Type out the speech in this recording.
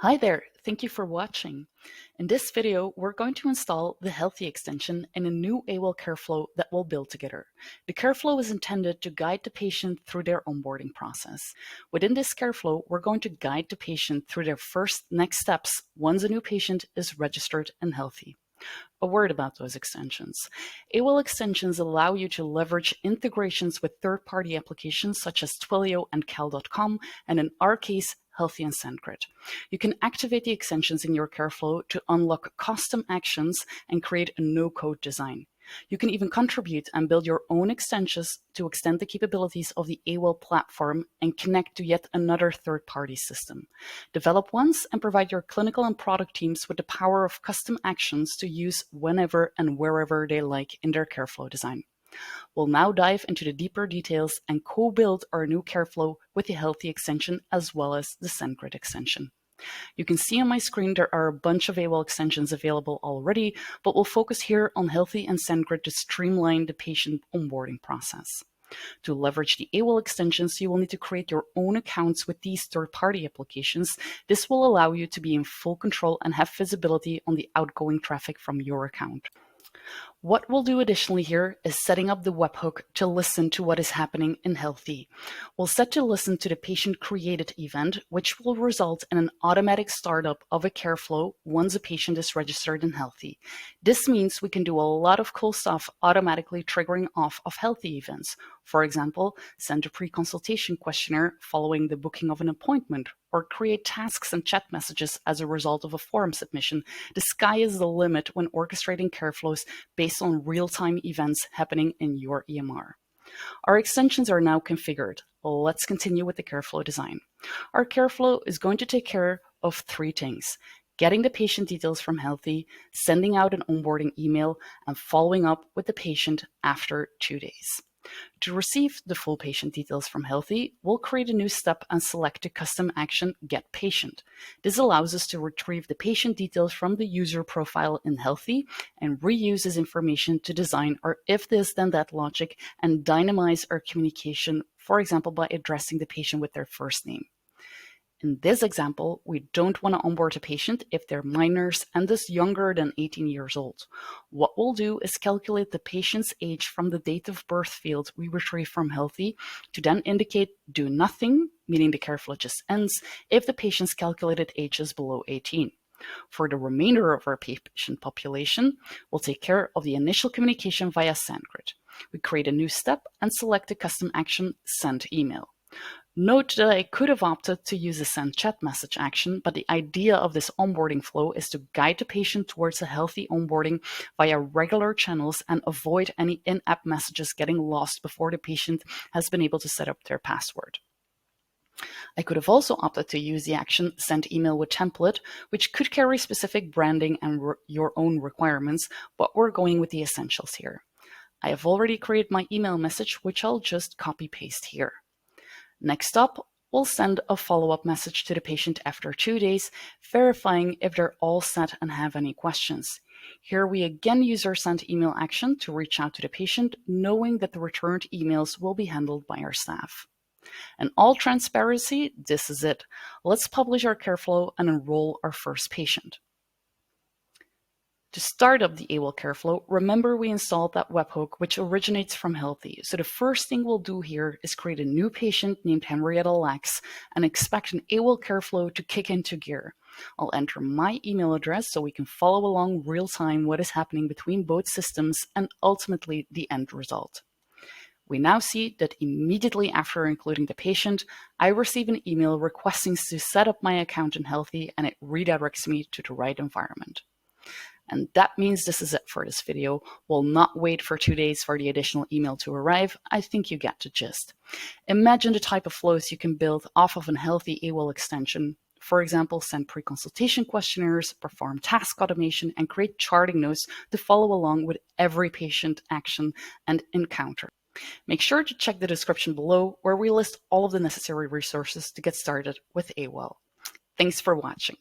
Hi there, thank you for watching. In this video, we're going to install the Healthie extension in a new Awell CareFlow that we'll build together. The CareFlow is intended to guide the patient through their onboarding process. Within this CareFlow, we're going to guide the patient through their first next steps once a new patient is registered and healthy. A word about those extensions. Awell Extensions allow you to leverage integrations with third-party applications such as Twilio and Cal.com, and in our case, Healthie SendGrid. You can activate the extensions in your CareFlow to unlock custom actions and create a no-code design. You can even contribute and build your own extensions to extend the capabilities of the Awell platform and connect to yet another third-party system. Develop once and provide your clinical and product teams with the power of custom actions to use whenever and wherever they like in their CareFlow design. We'll now dive into the deeper details and co-build our new CareFlow with the Healthie extension as well as the SendGrid extension. You can see on my screen there are a bunch of Awell extensions available already, but we'll focus here on Healthie and SendGrid to streamline the patient onboarding process. To leverage the Awell extensions, you will need to create your own accounts with these third-party applications. This will allow you to be in full control and have visibility on the outgoing traffic from your account. What we'll do additionally here is setting up the webhook to listen to what is happening in Healthie. We'll set to listen to the patient-created event, which will result in an automatic startup of a CareFlow once a patient is registered in Healthie. This means we can do a lot of cool stuff automatically triggering off of Healthie events. For example, send a pre-consultation questionnaire following the booking of an appointment, or create tasks and chat messages as a result of a form submission. The sky is the limit when orchestrating CareFlows based on real-time events happening in your EMR. Our extensions are now configured. Let's continue with the CareFlow design. Our CareFlow is going to take care of three things: getting the patient details from Healthie, sending out an onboarding email, and following up with the patient after 2 days. To receive the full patient details from Healthie, we'll create a new step and select the custom action Get Patient. This allows us to retrieve the patient details from the user profile in Healthie and reuse this information to design our if this then that logic and dynamize our communication, for example, by addressing the patient with their first name. In this example, we don't want to onboard a patient if they're minors and thus younger than 18 years old. What we'll do is calculate the patient's age from the date of birth field we retrieve from Healthie to then indicate do nothing, meaning the CareFlow just ends, if the patient's calculated age is below 18. For the remainder of our patient population, we'll take care of the initial communication via SendGrid. We create a new step and select the custom action Send Email. Note that I could have opted to use a send chat message action, but the idea of this onboarding flow is to guide the patient towards a Healthie onboarding via regular channels and avoid any in-app messages getting lost before the patient has been able to set up their password. I could have also opted to use the action Send Email with Template, which could carry specific branding and your own requirements, but we're going with the essentials here. I have already created my email message, which I'll just copy-paste here. Next up, we'll send a follow-up message to the patient after 2 days, verifying if they're all set and have any questions. Here we again use our send email action to reach out to the patient, knowing that the returned emails will be handled by our staff. In all transparency, this is it. Let's publish our CareFlow and enroll our first patient. To start up the Awell CareFlow, remember we installed that webhook which originates from Healthie. So the first thing we'll do here is create a new patient named Henrietta Lax and expect an Awell CareFlow to kick into gear. I'll enter my email address so we can follow along real time what is happening between both systems and ultimately the end result. We now see that immediately after including the patient, I receive an email requesting to set up my account in Healthie, and it redirects me to the right environment. And that means this is it for this video. We'll not wait for 2 days for the additional email to arrive. I think you get the gist. Imagine the type of flows you can build off of a Healthie Awell extension. For example, send pre-consultation questionnaires, perform task automation, and create charting notes to follow along with every patient action and encounter. Make sure to check the description below where we list all of the necessary resources to get started with Awell. Thanks for watching.